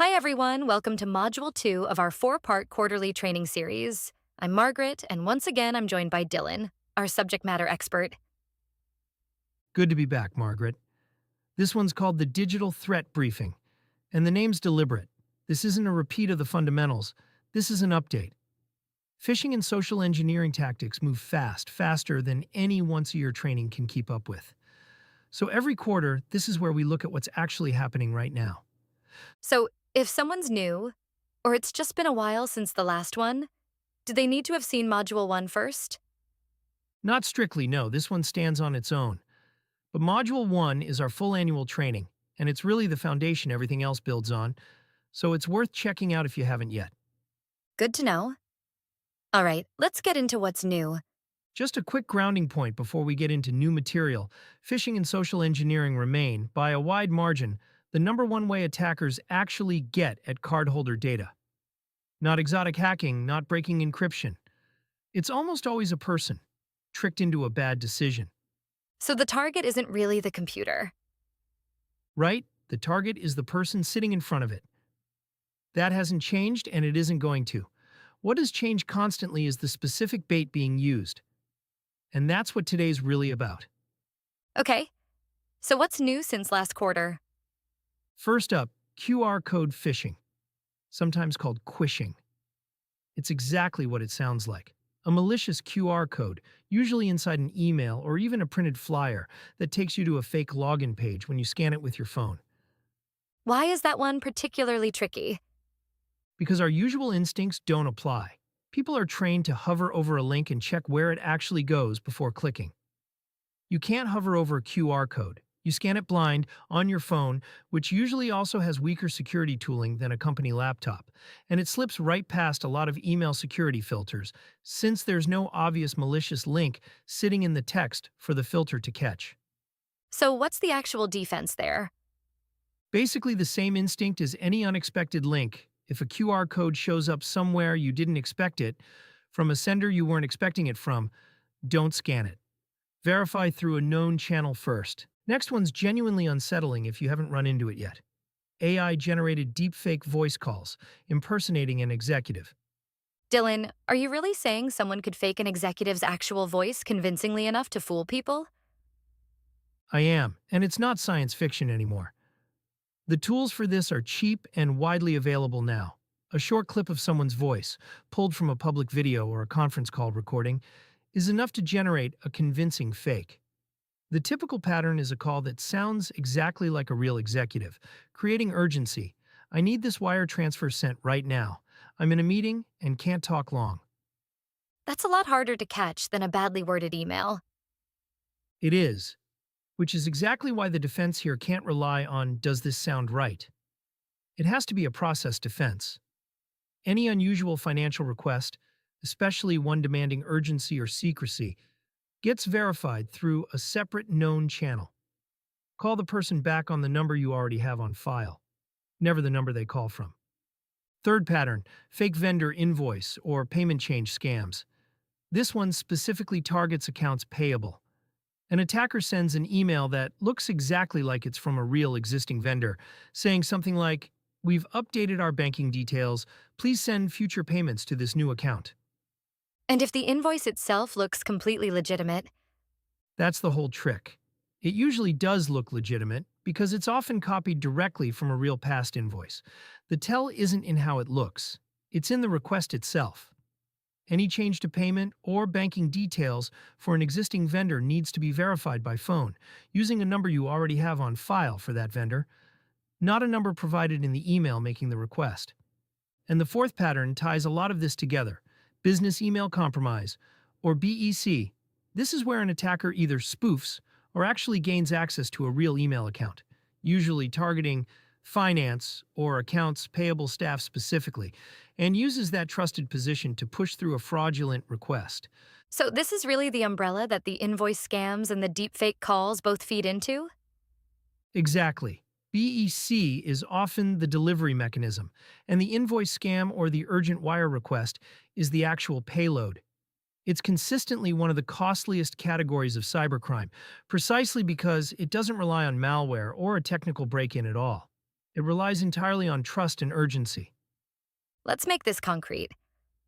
Hi, everyone. Welcome to Module 2 of our four-part quarterly training series. I'm Margaret, and once again, I'm joined by Dylan, our subject matter expert. Good to be back, Margaret. This one's called the Digital Threat Briefing, and the name's deliberate. This isn't a repeat of the fundamentals. This is an update. Phishing and social engineering tactics move fast, faster than any once-a-year training can keep up with. So every quarter, this is where we look at what's actually happening right now. So, if someone's new, or it's just been a while since the last one, do they need to have seen Module 1 first? Not strictly, no, this one stands on its own. But Module 1 is our full annual training, and it's really the foundation everything else builds on, so it's worth checking out if you haven't yet. Good to know. All right, let's get into what's new. Just a quick grounding point before we get into new material. Phishing and social engineering remain, by a wide margin, the number one way attackers actually get at cardholder data. Not exotic hacking, not breaking encryption. It's almost always a person, tricked into a bad decision. So, the target isn't really the computer. Right? The target is the person sitting in front of it. That hasn't changed, and it isn't going to. What has changed constantly is the specific bait being used. And that's what today's really about. Okay, so what's new since last quarter? First up, QR code phishing, sometimes called quishing. It's exactly what it sounds like. A malicious QR code, usually inside an email or even a printed flyer, that takes you to a fake login page when you scan it with your phone. Why is that one particularly tricky? Because our usual instincts don't apply. People are trained to hover over a link and check where it actually goes before clicking. You can't hover over a QR code. You scan it blind on your phone, which usually also has weaker security tooling than a company laptop, and it slips right past a lot of email security filters, since there's no obvious malicious link sitting in the text for the filter to catch. So, what's the actual defense there? Basically the same instinct as any unexpected link. If a QR code shows up somewhere you didn't expect it, from a sender you weren't expecting it from, don't scan it. Verify through a known channel first. Next one's genuinely unsettling if you haven't run into it yet. AI-generated deepfake voice calls, impersonating an executive. Dylan, are you really saying someone could fake an executive's actual voice convincingly enough to fool people? I am, and it's not science fiction anymore. The tools for this are cheap and widely available now. A short clip of someone's voice, pulled from a public video or a conference call recording, is enough to generate a convincing fake. The typical pattern is a call that sounds exactly like a real executive, creating urgency. I need this wire transfer sent right now. I'm in a meeting and can't talk long. That's a lot harder to catch than a badly worded email. It is, which is exactly why the defense here can't rely on "does this sound right?" It has to be a process defense. Any unusual financial request, especially one demanding urgency or secrecy, gets verified through a separate known channel. Call the person back on the number you already have on file, never the number they call from. Third pattern, fake vendor invoice or payment change scams. This one specifically targets accounts payable. An attacker sends an email that looks exactly like it's from a real existing vendor, saying something like, "We've updated our banking details. Please send future payments to this new account." And if the invoice itself looks completely legitimate, That's the whole trick. It usually does look legitimate because it's often copied directly from a real past invoice. The tell isn't in how it looks, it's in the request itself. Any change to payment or banking details for an existing vendor needs to be verified by phone, using a number you already have on file for that vendor, not a number provided in the email making the request. And the fourth pattern ties a lot of this together: business email compromise, or BEC. This is where an attacker either spoofs or actually gains access to a real email account, usually targeting finance or accounts payable staff specifically, and uses that trusted position to push through a fraudulent request. so this is really the umbrella that the invoice scams and the deepfake calls both feed into? Exactly. BEC is often the delivery mechanism, and the invoice scam or the urgent wire request is the actual payload. It's consistently one of the costliest categories of cybercrime, precisely because it doesn't rely on malware or a technical break-in at all. It relies entirely on trust and urgency. Let's make this concrete.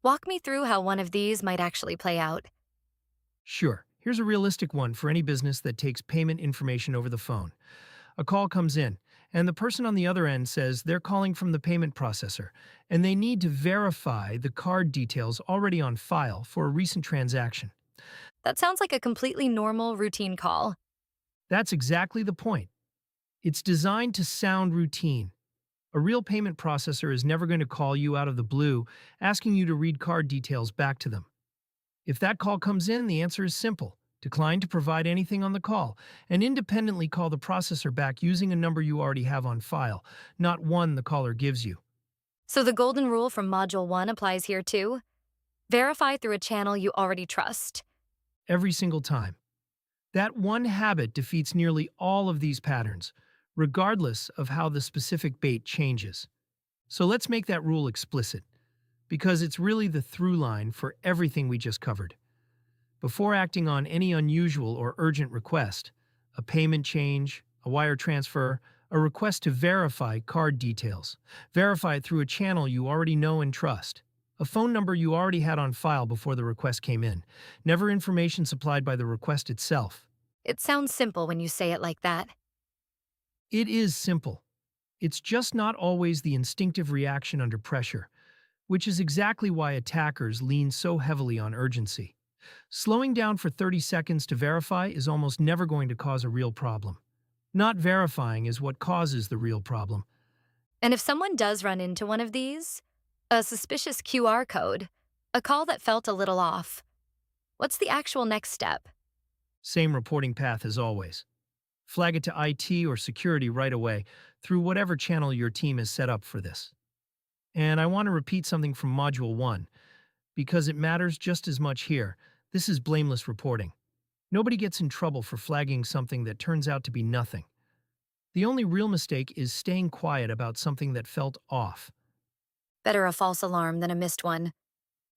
Walk me through how one of these might actually play out. Sure, here's a realistic one for any business that takes payment information over the phone. A call comes in, and the person on the other end says they're calling from the payment processor, and they need to verify the card details already on file for a recent transaction. That sounds like a completely normal, routine call. That's exactly the point. It's designed to sound routine. A real payment processor is never going to call you out of the blue asking you to read card details back to them. If that call comes in, the answer is simple. Decline to provide anything on the call, and independently call the processor back using a number you already have on file, not one the caller gives you. So the golden rule from Module 1 applies here too. Verify through a channel you already trust. Every single time. That one habit defeats nearly all of these patterns, regardless of how the specific bait changes. So let's make that rule explicit, because it's really the through line for everything we just covered. Before acting on any unusual or urgent request, a payment change, a wire transfer, a request to verify card details, verify it through a channel you already know and trust, a phone number you already had on file before the request came in, never information supplied by the request itself. It sounds simple when you say it like that. It is simple. It's just not always the instinctive reaction under pressure, which is exactly why attackers lean so heavily on urgency. Slowing down for 30 seconds to verify is almost never going to cause a real problem. Not verifying is what causes the real problem. And if someone does run into one of these, a suspicious QR code, a call that felt a little off, what's the actual next step? Same reporting path as always. Flag it to IT or security right away through whatever channel your team has set up for this. And I want to repeat something from Module 1, because it matters just as much here. This is blameless reporting. Nobody gets in trouble for flagging something that turns out to be nothing. The only real mistake is staying quiet about something that felt off. Better a false alarm than a missed one.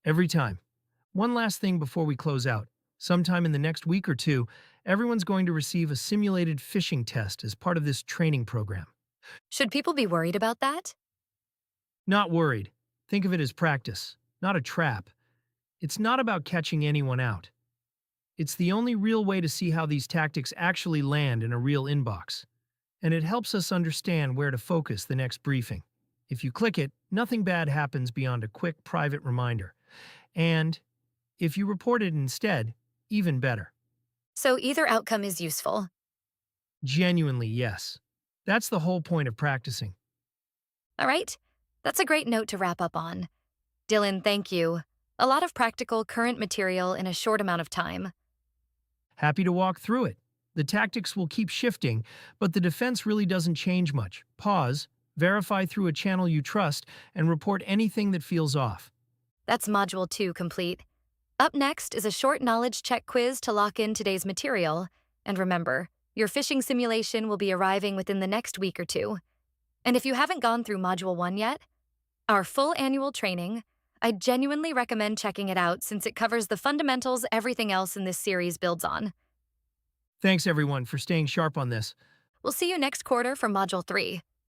Every time. One last thing before we close out. Sometime in the next week or two, everyone's going to receive a simulated phishing test as part of this training program. Should people be worried about that? Not worried. Think of it as practice, not a trap. It's not about catching anyone out. It's the only real way to see how these tactics actually land in a real inbox. And it helps us understand where to focus the next briefing. If you click it, nothing bad happens beyond a quick private reminder. And if you report it instead, even better. So either outcome is useful. Genuinely, yes. That's the whole point of practicing. All right, that's a great note to wrap up on. Dylan, thank you. A lot of practical, current material in a short amount of time. Happy to walk through it. The tactics will keep shifting, but the defense really doesn't change much. Pause, verify through a channel you trust, and report anything that feels off. That's Module 2 complete. Up next is a short knowledge check quiz to lock in today's material. And remember, your phishing simulation will be arriving within the next week or two. And if you haven't gone through Module 1 yet, our full annual training, I genuinely recommend checking it out since it covers the fundamentals everything else in this series builds on. Thanks everyone for staying sharp on this. We'll see you next quarter for Module 3.